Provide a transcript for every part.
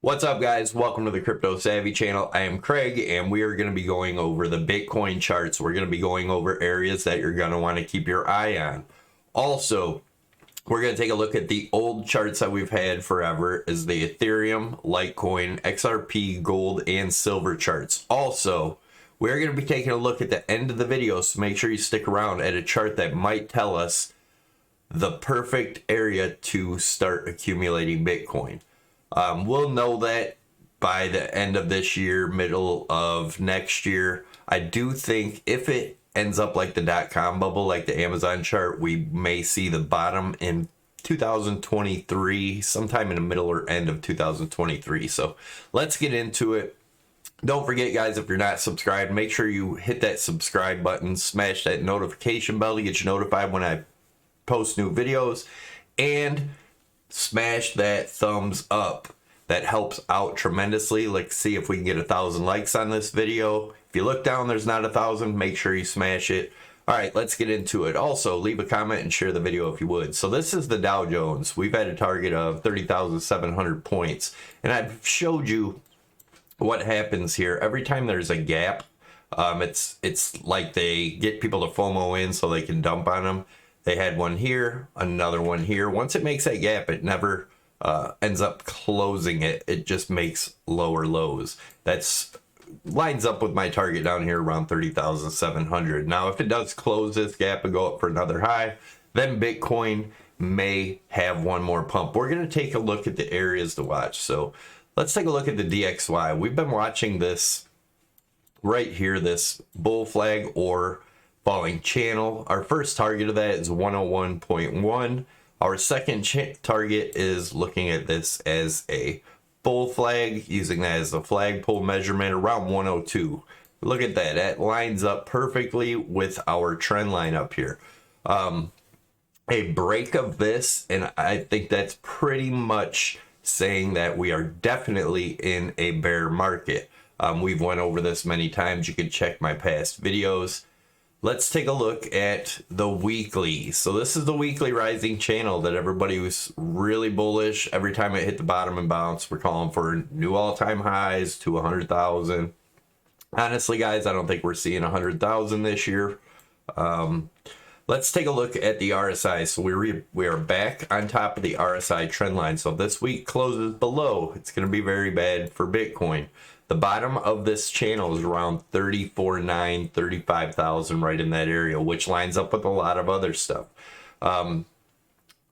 What's up, guys? Welcome to the Crypto Savvy channel. I am Craig, and we are going to be going over the Bitcoin charts. We're going to be going over areas that you're going to want to keep your eye on. Also, we're going to take a look at the old charts that we've had forever, is the Ethereum, Litecoin, XRP, gold, and silver charts. Also, we're going to be taking a look at the end of the video, so make sure you stick around at a chart that might tell us the perfect area to start accumulating Bitcoin. We'll know that by the end of this year, middle of next year. I do think if it ends up like the .com bubble, like the Amazon chart, we may see the bottom in 2023, sometime in the middle or end of 2023. So let's get into it. Don't forget, guys, if you're not subscribed, make sure you hit that subscribe button, smash that notification bell to get you notified when I post new videos, and smash that thumbs up. That helps out tremendously. Let's see if we can get 1,000 likes on this video. If you look down, there's not 1,000. Make sure you smash it. All right, let's get into it. Also, leave a comment and share the video if you would. So this is the Dow Jones. We've had a target of 30,700 points, and I've showed you what happens here every time there's a gap. It's like they get people to FOMO in so they can dump on them. They had one here, another one here. Once it makes that gap, it never ends up closing it. It just makes lower lows. That's lines up with my target down here around 30,700. Now, if it does close this gap and go up for another high, then Bitcoin may have one more pump. We're going to take a look at the areas to watch. So let's take a look at the DXY. We've been watching this right here, this bull flag or falling channel. Our first target of that is 101.1. Our second target is looking at this as a bull flag, using that as a flagpole measurement around 102. Look at that. That lines up perfectly with our trend line up here. A break of this, and I think that's pretty much saying that we are definitely in a bear market. We've went over this many times. You can check my past videos. Let's take a look at the weekly. So this is the weekly rising channel that everybody was really bullish. Every time it hit the bottom and bounced, we're calling for new all-time highs to 100,000. Honestly, guys, I don't think we're seeing 100,000 this year. Let's take a look at the RSI. So we are back on top of the RSI trend line. So if this week closes below, it's going to be very bad for Bitcoin. The bottom of this channel is around 34,900, 35,000, right in that area, which lines up with a lot of other stuff. Now,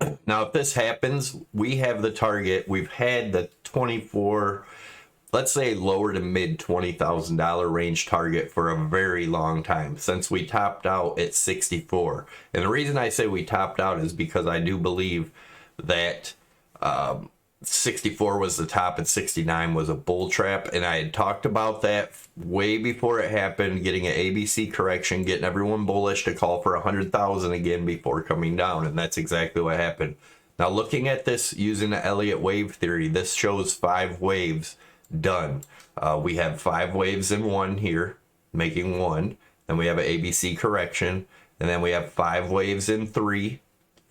if this happens, we have the target. We've had the 24, let's say lower to mid $20,000 range target for a very long time, since we topped out at 64. And the reason I say we topped out is because I do believe that 64 was the top and 69 was a bull trap, and I had talked about that way before it happened, getting an ABC correction, getting everyone bullish to call for 100,000 again before coming down, and that's exactly what happened. Now, looking at this using the Elliott wave theory, this shows 5 waves done. We have 5 waves in one here, making one, then we have an ABC correction, and then we have 5 waves in 3,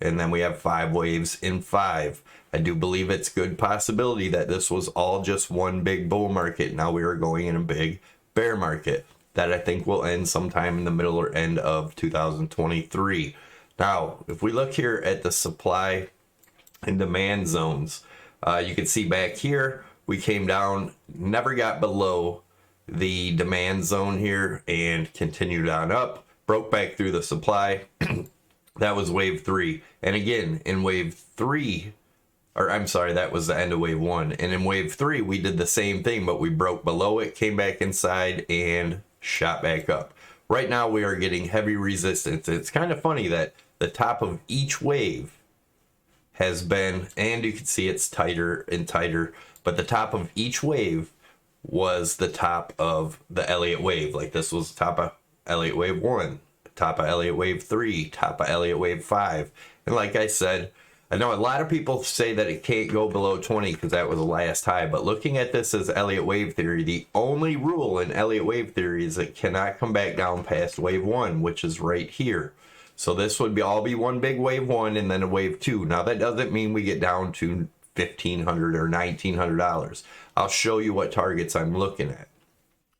and then we have 5 waves in 5. I do believe it's good possibility that this was all just one big bull market. Now we are going in a big bear market that I think will end sometime in the middle or end of 2023. Now, if we look here at the supply and demand zones, you can see back here, we came down, never got below the demand zone here and continued on up, broke back through the supply. That was wave 3. And again, in wave 3, or I'm sorry, that was the end of wave 1. And in wave 3, we did the same thing, but we broke below it, came back inside, and shot back up. Right now, we are getting heavy resistance. It's kind of funny that the top of each wave has been, and you can see it's tighter and tighter, but the top of each wave was the top of the Elliott wave. Like this was the top of Elliott wave 1, top of Elliott wave 3, top of Elliott wave 5. And like I said, I know a lot of people say that it can't go below 20 because that was the last high, but looking at this as Elliott wave theory, the only rule in Elliott wave theory is it cannot come back down past wave 1, which is right here. So this would be all be one big wave 1 and then a wave 2. Now that doesn't mean we get down to $1,500 or $1,900. I'll show you what targets I'm looking at.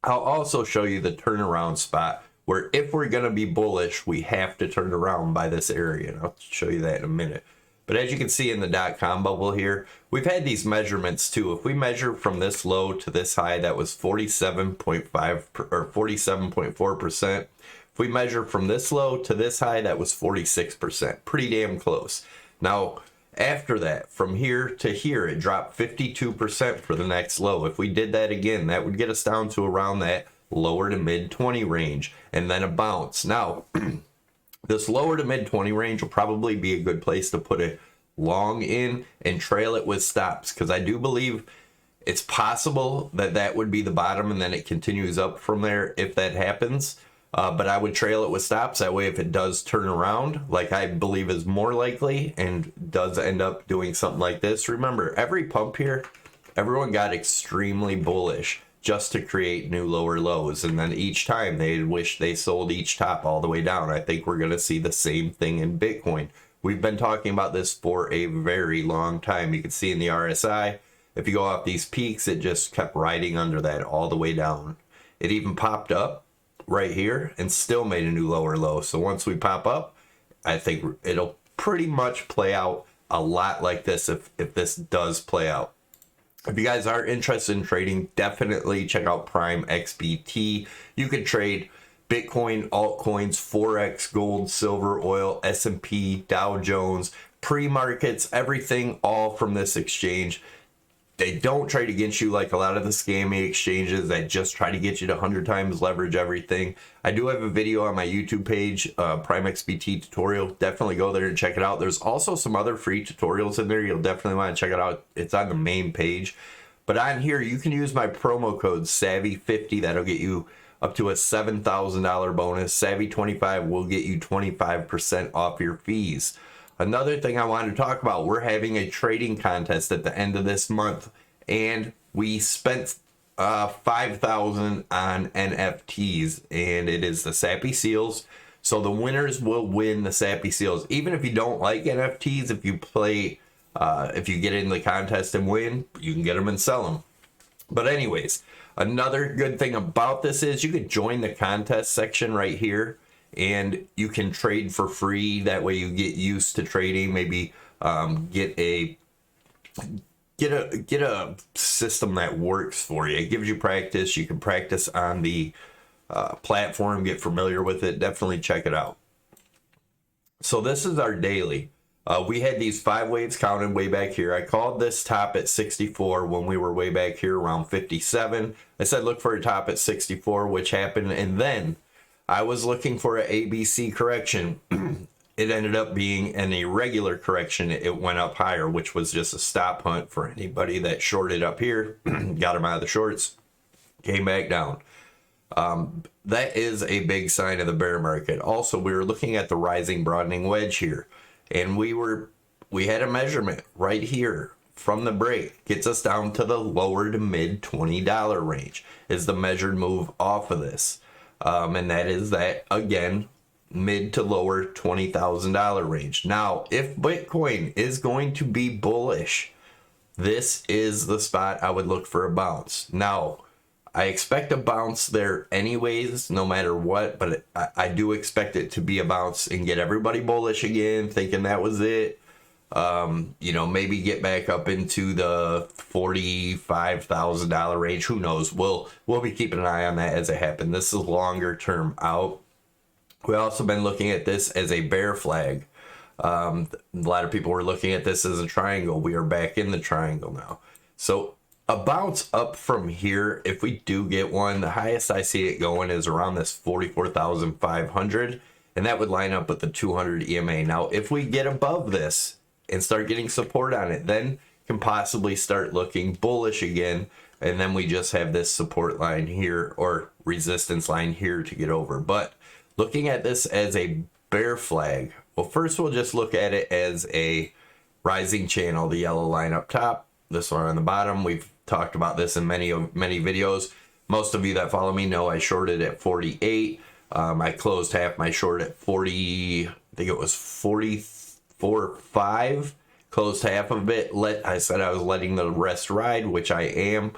I'll also show you the turnaround spot where if we're going to be bullish, we have to turn around by this area. And I'll show you that in a minute. But as you can see in the .com bubble here, we've had these measurements too. If we measure from this low to this high, that was 47.5 or 47.4%. If we measure from this low to this high, that was 46%. Pretty damn close. Now, after that, from here to here, it dropped 52% for the next low. If we did that again, that would get us down to around that lower to mid 20 range and then a bounce. Now, this lower to mid 20 range will probably be a good place to put a long in and trail it with stops, because I do believe it's possible that that would be the bottom and then it continues up from there if that happens. But I would trail it with stops. That way, if it does turn around, like I believe is more likely, and does end up doing something like this. Remember, every pump here, everyone got extremely bullish just to create new lower lows. And then each time they wish they sold each top all the way down. I think we're going to see the same thing in Bitcoin. We've been talking about this for a very long time. You can see in the RSI, if you go off these peaks, it just kept riding under that all the way down. It even popped up right here and still made a new lower low. So once we pop up, I think it'll pretty much play out a lot like this if this does play out. If you guys are interested in trading, definitely check out PrimeXBT. You can trade Bitcoin, altcoins, Forex, gold, silver, oil, S&P, Dow Jones, pre-markets, everything all from this exchange. They don't trade against you like a lot of the scammy exchanges that just try to get you to 100 times leverage everything. I do have a video on my YouTube page, PrimeXBT tutorial. Definitely go there and check it out. There's also some other free tutorials in there. You'll definitely want to check it out. It's on the main page. But on here, you can use my promo code SAVVY50. That'll get you up to a $7,000 bonus. SAVVY25 will get you 25% off your fees. Another thing I wanted to talk about, we're having a trading contest at the end of this month, and we spent $5,000 on NFTs, and it is the Sappy Seals. So the winners will win the Sappy Seals. Even if you don't like NFTs, if you play, if you get in the contest and win, you can get them and sell them. But anyways, another good thing about this is you can join the contest section right here. And you can trade for free. That way you get used to trading. Maybe get a system that works for you. It gives you practice. You can practice on the platform, get familiar with it. Definitely check it out. So this is our daily. We had these 5 waves counted way back here. I called this top at 64 when we were way back here around 57. I said look for a top at 64, which happened, and then I was looking for an ABC correction. It ended up being an irregular correction. It went up higher, which was just a stop hunt for anybody that shorted up here. Got them out of the shorts, came back down. That is a big sign of the bear market. Also, we were looking at the rising broadening wedge here, and we had a measurement right here from the break. Gets us down to the lower to mid $20 range is the measured move off of this. And that is that, again, mid to lower $20,000 range. Now, if Bitcoin is going to be bullish, this is the spot I would look for a bounce. Now, I expect a bounce there anyways, no matter what, but I do expect it to be a bounce and get everybody bullish again, thinking that was it. You know, maybe get back up into the $45,000 range. Who knows? We'll be keeping an eye on that as it happens. This is longer term out. We also been looking at this as a bear flag. A lot of people were looking at this as a triangle. We are back in the triangle now. So a bounce up from here, if we do get one, the highest I see it going is around this 44,500, and that would line up with the 200 EMA. Now, if we get above this and start getting support on it, then can possibly start looking bullish again, and then we just have this support line here or resistance line here to get over. But looking at this as a bear flag, well, first we'll just look at it as a rising channel, the yellow line up top, this one on the bottom. We've talked about this in many videos. Most of you that follow me know I shorted at 48. I closed half my short at 40, I think it was 44.5, closed half of it. I said I was letting the rest ride, which I am.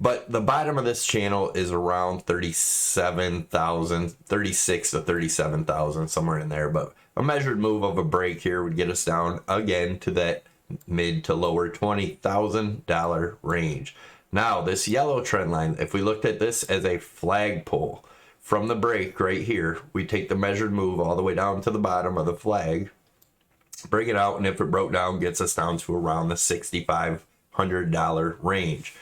But the bottom of this channel is around 37,000, 36 to 37,000, somewhere in there. But a measured move of a break here would get us down again to that mid to lower $20,000 range. Now, this yellow trend line, if we looked at this as a flagpole from the break right here, we take the measured move all the way down to the bottom of the flag, bring it out, and if it broke down, gets us down to around the $6,500 range.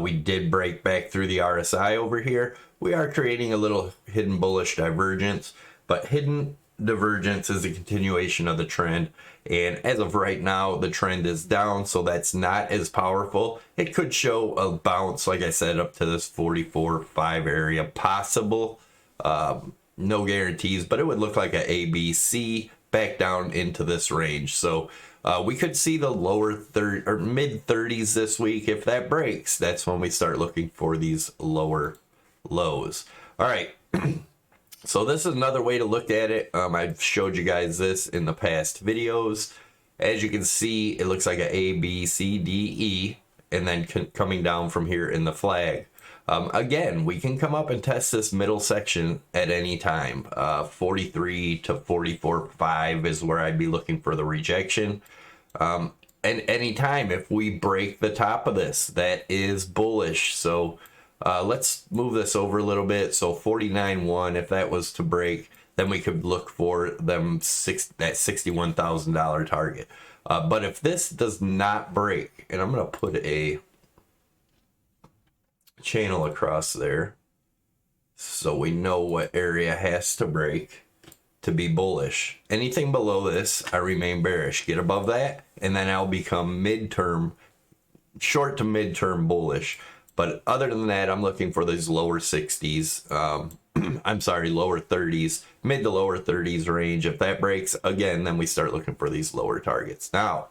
We did break back through the RSI over here. We are creating a little hidden bullish divergence, but hidden divergence is a continuation of the trend. And as of right now, the trend is down, so that's not as powerful. It could show a bounce, like I said, up to this 44.5 area, possible. No guarantees, but it would look like a ABC back down into this range. So we could see the lower 30 or mid 30s this week. If that breaks, that's when we start looking for these lower lows. All right. So this is another way to look at it. I've showed you guys this in the past videos. As you can see, it looks like a A, B, C, D, E, and then coming down from here in the flag. Again, we can come up and test this middle section at any time. 43 to 44.5 is where I'd be looking for the rejection. And anytime if we break the top of this, that is bullish. So let's move this over a little bit. So 49.1, if that was to break, then we could look for them that $61,000 target. But if this does not break, and I'm going to put a channel across there so we know what area has to break to be bullish. Anything below this, I remain bearish. Get above that, and then I'll become short to midterm bullish. But other than that, I'm looking for these lower 60s. I'm sorry, lower 30s, mid to lower 30s range. If that breaks, again, then we start looking for these lower targets. Now,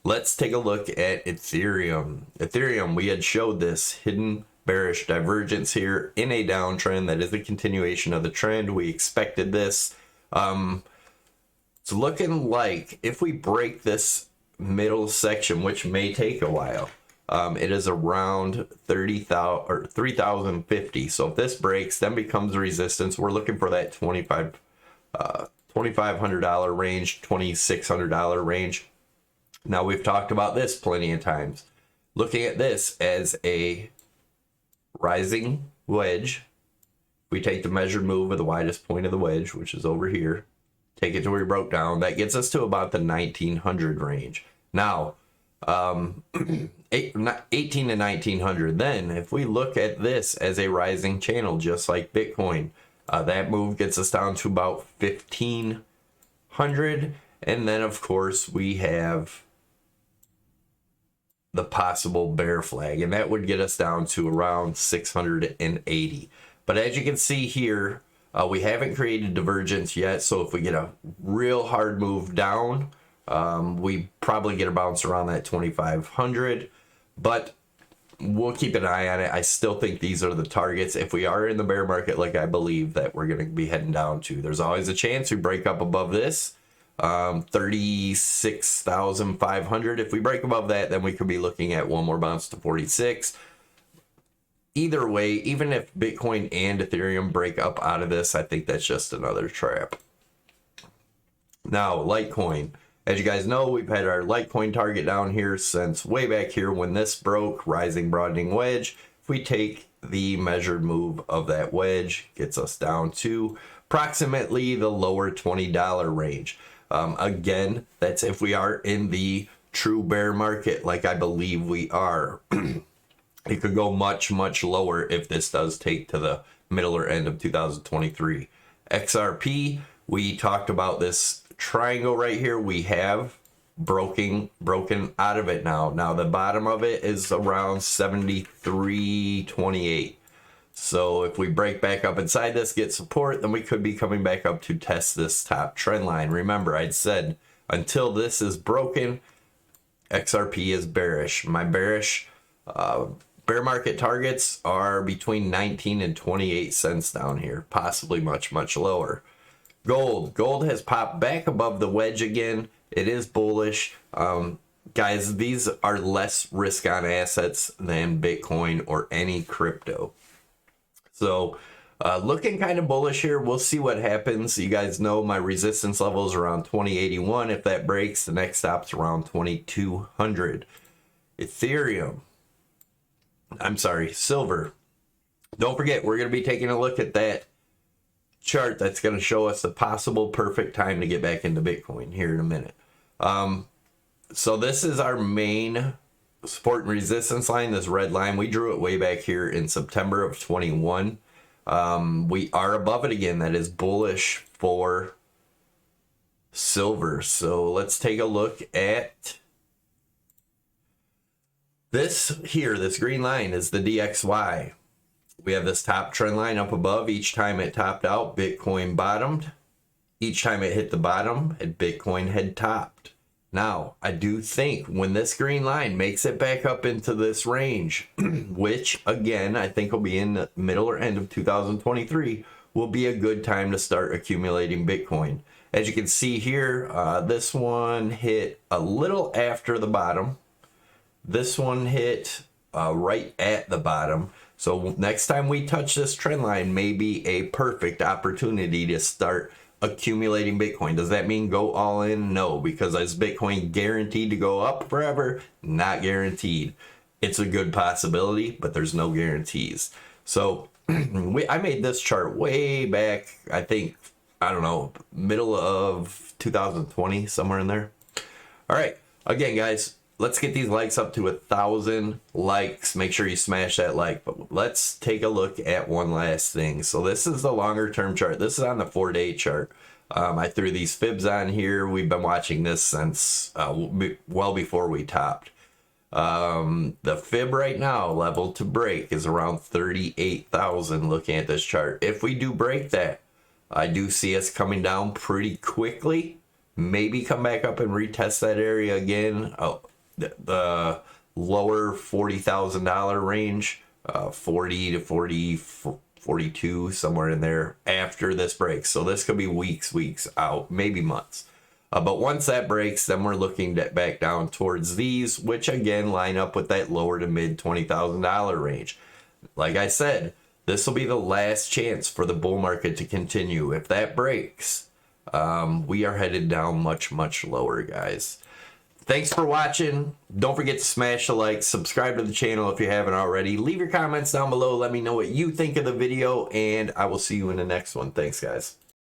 let's take a look at Ethereum. Ethereum, we had showed this hidden bearish divergence here in a downtrend. That is a continuation of the trend. We expected this. It's looking like if we break this middle section, which may take a while, it is around 30,000 or 3,050. So if this breaks, then becomes resistance. We're looking for that $2,500 range, $2,600 range. Now, we've talked about this plenty of times. Looking at this as a rising wedge, we take the measured move of the widest point of the wedge, which is over here, take it to where we broke down. That gets us to about the 1900 range. Now, 18 to 1900. Then, if we look at this as a rising channel, just like Bitcoin, that move gets us down to about 1500. And then, of course, we have the possible bear flag, and that would get us down to around 680. But as you can see here, we haven't created divergence yet. So if we get a real hard move down, we probably get a bounce around that 2,500. But we'll keep an eye on it. I still think these are the targets. If we are in the bear market, like I believe that we're going to be heading down to, there's always a chance we break up above this. 36,500. If we break above that, then we could be looking at one more bounce to 46. Either way, even if Bitcoin and Ethereum break up out of this, I think that's just another trap. Now, Litecoin. As you guys know, we've had our Litecoin target down here since way back here when this broke, rising broadening wedge. If we take the measured move of that wedge, gets us down to approximately the lower $20 range. Again, that's if we are in the true bear market, like I believe we are. It could go much, much lower if this does take to the middle or end of 2023. XRP, we talked about this triangle right here. We have broken out of it now. Now the bottom of it is around 73.28. So if we break back up inside this, get support, then we could be coming back up to test this top trend line. Remember, I'd said until this is broken, XRP is bearish. My bearish bear market targets are between 19 and 28 cents down here, possibly much, much lower. Gold has popped back above the wedge again. It is bullish. Guys, these are less risk on assets than Bitcoin or any crypto. So looking kind of bullish here. We'll see what happens. You guys know my resistance level is around 2081. If that breaks, the next stop's around 2200. Ethereum. I'm sorry, silver. Don't forget, we're going to be taking a look at that chart that's going to show us the possible perfect time to get back into Bitcoin here in a minute. So this is our main support and resistance line, this red line. We drew it way back here in September of 21. We are above it again. That is bullish for silver. So let's take a look at this here. This green line is the DXY. We have this top trend line up above. Each time it topped out, Bitcoin bottomed. Each time it hit the bottom, Bitcoin had topped. Now, I do think when this green line makes it back up into this range, which again, I think will be in the middle or end of 2023, will be a good time to start accumulating Bitcoin. As you can see here, this one hit a little after the bottom. This one hit right at the bottom. So next time we touch this trend line may be a perfect opportunity to start accumulating Bitcoin. Does that mean go all in? No, because is Bitcoin guaranteed to go up forever? Not guaranteed. It's a good possibility, but there's no guarantees. So I made this chart way back, I think, I don't know, middle of 2020, somewhere in there. All right, again, guys, let's get these likes up to 1,000 likes. Make sure you smash that like. But let's take a look at one last thing. So this is the longer term chart. This is on the 4-day chart. I threw these fibs on here. We've been watching this since well before we topped. The fib right now, level to break, is around 38,000 looking at this chart. If we do break that, I do see us coming down pretty quickly. Maybe come back up and retest that area again. Oh, the lower $40,000 range, 40 to 40, 42, somewhere in there after this breaks. So this could be weeks out, maybe months. But once that breaks, then we're looking back down towards these, which again line up with that lower to mid $20,000 range. Like I said, this will be the last chance for the bull market to continue. If that breaks, we are headed down much lower, guys. Thanks for watching. Don't forget to smash the like, subscribe to the channel if you haven't already. Leave your comments down below. Let me know what you think of the video, and I will see you in the next one. Thanks, guys.